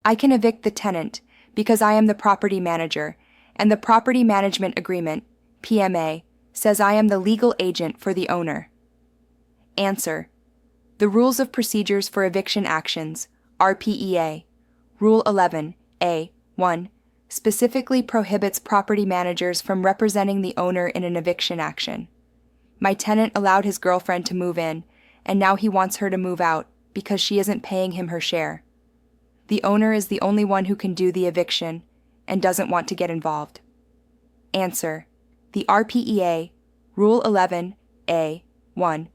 I can evict the tenant because I am the property manager, and the Property Management Agreement, PMA, says I am the legal agent for the owner. Answer: the Rules of Procedures for Eviction Actions, RPEA, Rule 11A.1, specifically prohibits property managers from representing the owner in an eviction action. My tenant allowed his girlfriend to move in, and now he wants her to move out because she isn't paying him her share. The owner is the only one who can do the eviction and doesn't want to get involved. Answer: the RPEA, Rule 11A.1,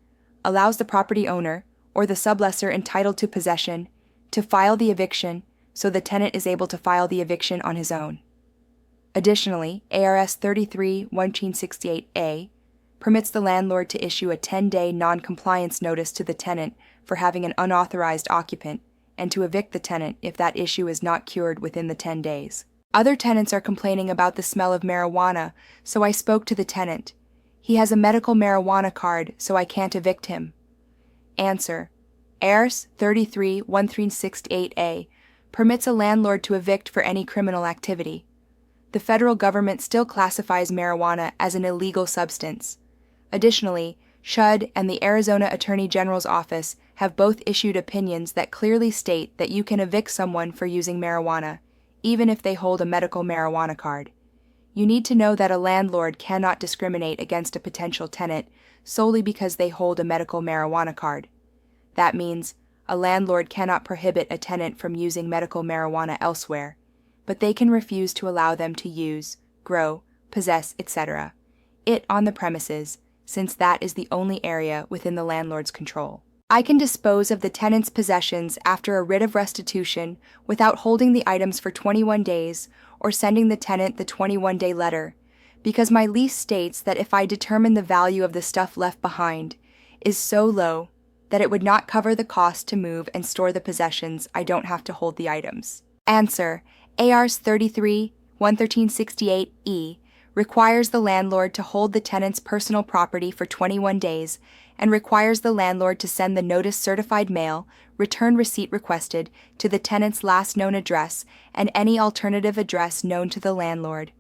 allows the property owner, or the sublessor entitled to possession, to file the eviction so the tenant is able to file the eviction on his own. Additionally, ARS 33-1968A permits the landlord to issue a 10-day non-compliance notice to the tenant for having an unauthorized occupant, and to evict the tenant if that issue is not cured within the 10 days. Other tenants are complaining about the smell of marijuana, so I spoke to the tenant. He has a medical marijuana card, so I can't evict him. Answer: ARS 33-1368A permits a landlord to evict for any criminal activity. The federal government still classifies marijuana as an illegal substance. Additionally, SHUD and the Arizona Attorney General's Office have both issued opinions that clearly state that you can evict someone for using marijuana, even if they hold a medical marijuana card. You need to know that a landlord cannot discriminate against a potential tenant solely because they hold a medical marijuana card. That means a landlord cannot prohibit a tenant from using medical marijuana elsewhere, but they can refuse to allow them to use, grow, possess, etc. it on the premises, since that is the only area within the landlord's control. I can dispose of the tenant's possessions after a writ of restitution without holding the items for 21 days or sending the tenant the 21-day letter, because my lease states that if I determine the value of the stuff left behind is so low that it would not cover the cost to move and store the possessions, I don't have to hold the items. Answer: ARS 33-11368E requires the landlord to hold the tenant's personal property for 21 days and requires the landlord to send the notice certified mail, return receipt requested, to the tenant's last known address and any alternative address known to the landlord.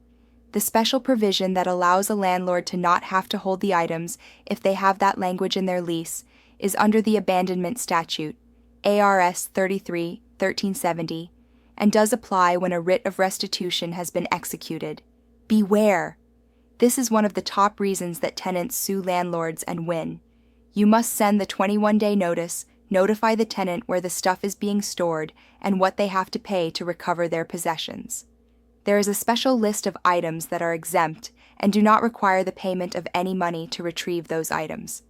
The special provision that allows a landlord to not have to hold the items if they have that language in their lease is under the abandonment statute, ARS 33-1370, and does apply when a writ of restitution has been executed. Beware! This is one of the top reasons that tenants sue landlords and win. You must send the 21-day notice, notify the tenant where the stuff is being stored, and what they have to pay to recover their possessions. There is a special list of items that are exempt and do not require the payment of any money to retrieve those items.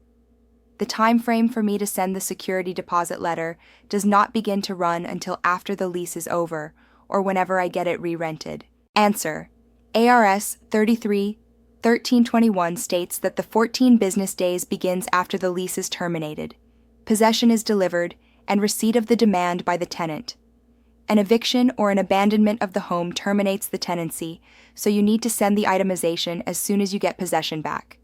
The time frame for me to send the security deposit letter does not begin to run until after the lease is over, or whenever I get it re-rented. Answer: ARS 33-1321 states that the 14 business days begins after the lease is terminated, possession is delivered, and receipt of the demand by the tenant. An eviction or an abandonment of the home terminates the tenancy, so you need to send the itemization as soon as you get possession back.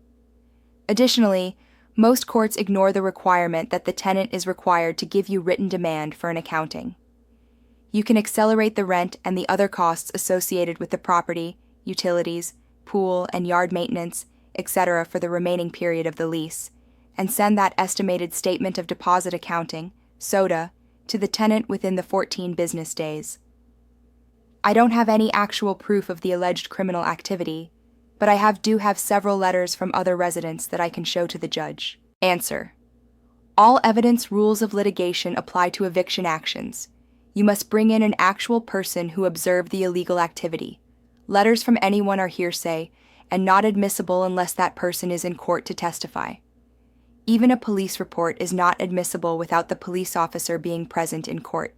Additionally, most courts ignore the requirement that the tenant is required to give you written demand for an accounting. You can accelerate the rent and the other costs associated with the property, utilities, pool and yard maintenance, etc. for the remaining period of the lease, and send that estimated statement of deposit accounting, SODA, to the tenant within the 14 business days. I don't have any actual proof of the alleged criminal activity, but I do have several letters from other residents that I can show to the judge. Answer: all evidence rules of litigation apply to eviction actions. You must bring in an actual person who observed the illegal activity. Letters from anyone are hearsay and not admissible unless that person is in court to testify. Even a police report is not admissible without the police officer being present in court.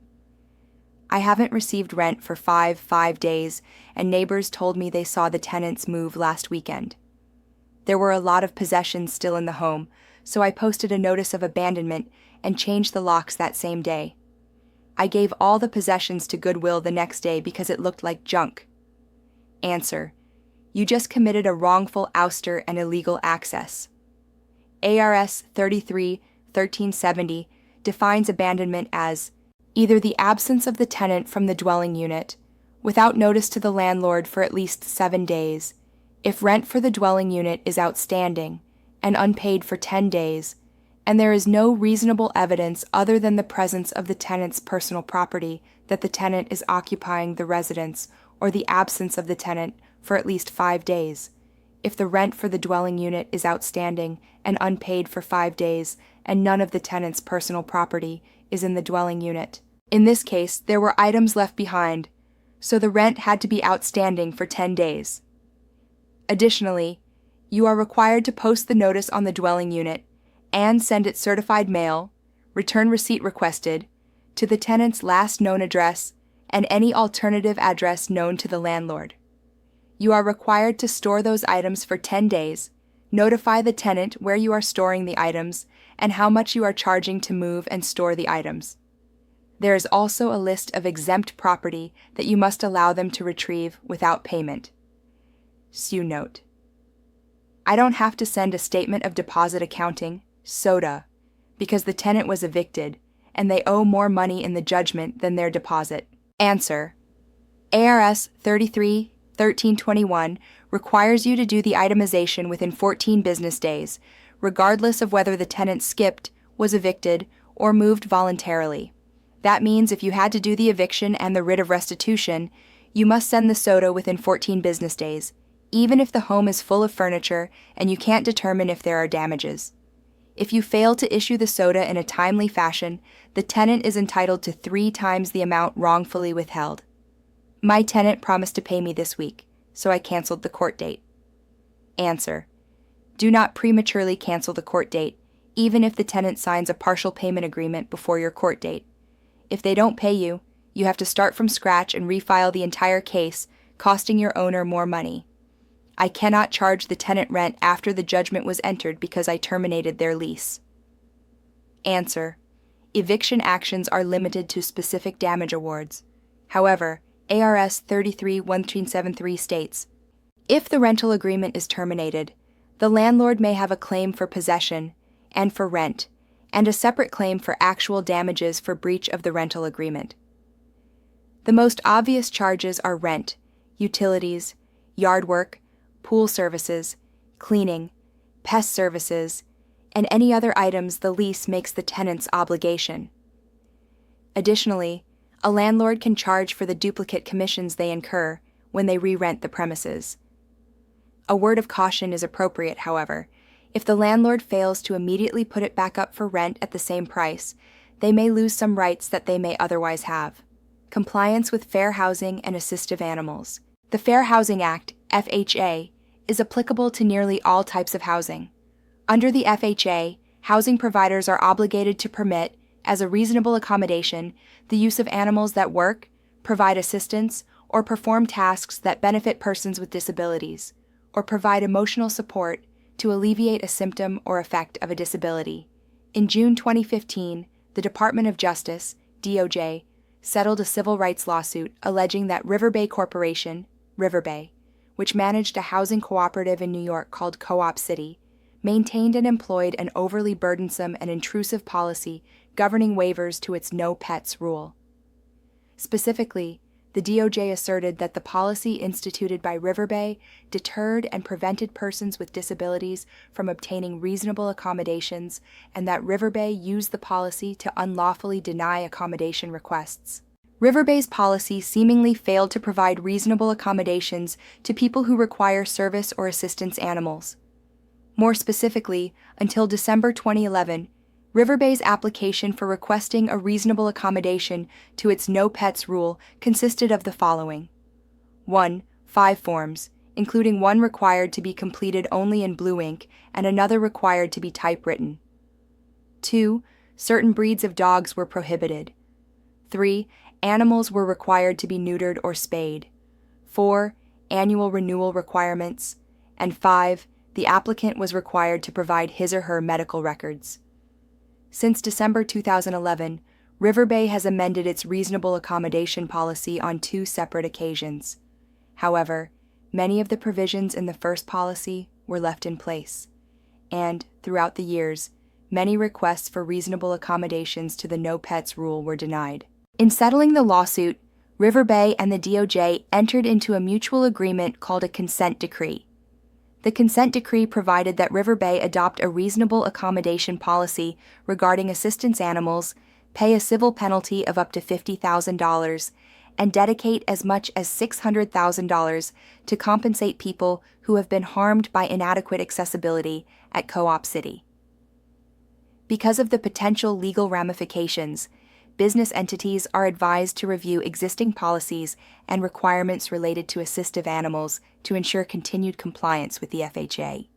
I haven't received rent for five days, and neighbors told me they saw the tenants move last weekend. There were a lot of possessions still in the home, so I posted a notice of abandonment and changed the locks that same day. I gave all the possessions to Goodwill the next day because it looked like junk. Answer: you just committed a wrongful ouster and illegal access. ARS 33-1370 defines abandonment as Either the absence of the tenant from the dwelling unit, without notice to the landlord for at least 7 days, if rent for the dwelling unit is outstanding and unpaid for 10 days, and there is no reasonable evidence other than the presence of the tenant's personal property that the tenant is occupying the residence, or the absence of the tenant for at least 5 days, if the rent for the dwelling unit is outstanding and unpaid for 5 days and none of the tenant's personal property is in the dwelling unit. In this case, there were items left behind, so the rent had to be outstanding for 10 days. Additionally, you are required to post the notice on the dwelling unit and send it certified mail, return receipt requested, to the tenant's last known address and any alternative address known to the landlord. You are required to store those items for 10 days, notify the tenant where you are storing the items and how much you are charging to move and store the items. There is also a list of exempt property that you must allow them to retrieve without payment. Sue note. I don't have to send a statement of deposit accounting, SODA, because the tenant was evicted and they owe more money in the judgment than their deposit. Answer. ARS 33-1321 requires you to do the itemization within 14 business days, regardless of whether the tenant skipped, was evicted, or moved voluntarily. That means if you had to do the eviction and the writ of restitution, you must send the SODA within 14 business days, even if the home is full of furniture and you can't determine if there are damages. If you fail to issue the SODA in a timely fashion, the tenant is entitled to 3 times the amount wrongfully withheld. My tenant promised to pay me this week, so I canceled the court date. Answer. Do not prematurely cancel the court date, even if the tenant signs a partial payment agreement before your court date. If they don't pay you, you have to start from scratch and refile the entire case, costing your owner more money. I cannot charge the tenant rent after the judgment was entered because I terminated their lease. Answer. Eviction actions are limited to specific damage awards. However, ARS 33-1373 states, if the rental agreement is terminated, the landlord may have a claim for possession and for rent, and a separate claim for actual damages for breach of the rental agreement. The most obvious charges are rent, utilities, yard work, pool services, cleaning, pest services, and any other items the lease makes the tenant's obligation. Additionally, a landlord can charge for the duplicate commissions they incur when they re-rent the premises. A word of caution is appropriate, however. If the landlord fails to immediately put it back up for rent at the same price, they may lose some rights that they may otherwise have. Compliance with fair housing and assistive animals. The Fair Housing Act, FHA, is applicable to nearly all types of housing. Under the FHA, housing providers are obligated to permit, as a reasonable accommodation, the use of animals that work, provide assistance, or perform tasks that benefit persons with disabilities, or provide emotional support to alleviate a symptom or effect of a disability. In June 2015, the Department of Justice, DOJ, settled a civil rights lawsuit alleging that River Bay Corporation, River Bay, which managed a housing cooperative in New York called Co-op City, maintained and employed an overly burdensome and intrusive policy governing waivers to its no pets rule. Specifically, the DOJ asserted that the policy instituted by River Bay deterred and prevented persons with disabilities from obtaining reasonable accommodations, and that River Bay used the policy to unlawfully deny accommodation requests. River Bay's policy seemingly failed to provide reasonable accommodations to people who require service or assistance animals. More specifically, until December 2011, River Bay's application for requesting a reasonable accommodation to its no pets rule consisted of the following. 1. 5 forms, including one required to be completed only in blue ink and another required to be typewritten. 2. Certain breeds of dogs were prohibited. 3. Animals were required to be neutered or spayed. 4. Annual renewal requirements. And 5. The applicant was required to provide his or her medical records. Since December 2011, River Bay has amended its reasonable accommodation policy on 2 separate occasions. However, many of the provisions in the first policy were left in place, and, throughout the years, many requests for reasonable accommodations to the no pets rule were denied. In settling the lawsuit, River Bay and the DOJ entered into a mutual agreement called a consent decree. The consent decree provided that River Bay adopt a reasonable accommodation policy regarding assistance animals, pay a civil penalty of up to $50,000, and dedicate as much as $600,000 to compensate people who have been harmed by inadequate accessibility at Co-op City. Because of the potential legal ramifications, business entities are advised to review existing policies and requirements related to assistive animals to ensure continued compliance with the FHA.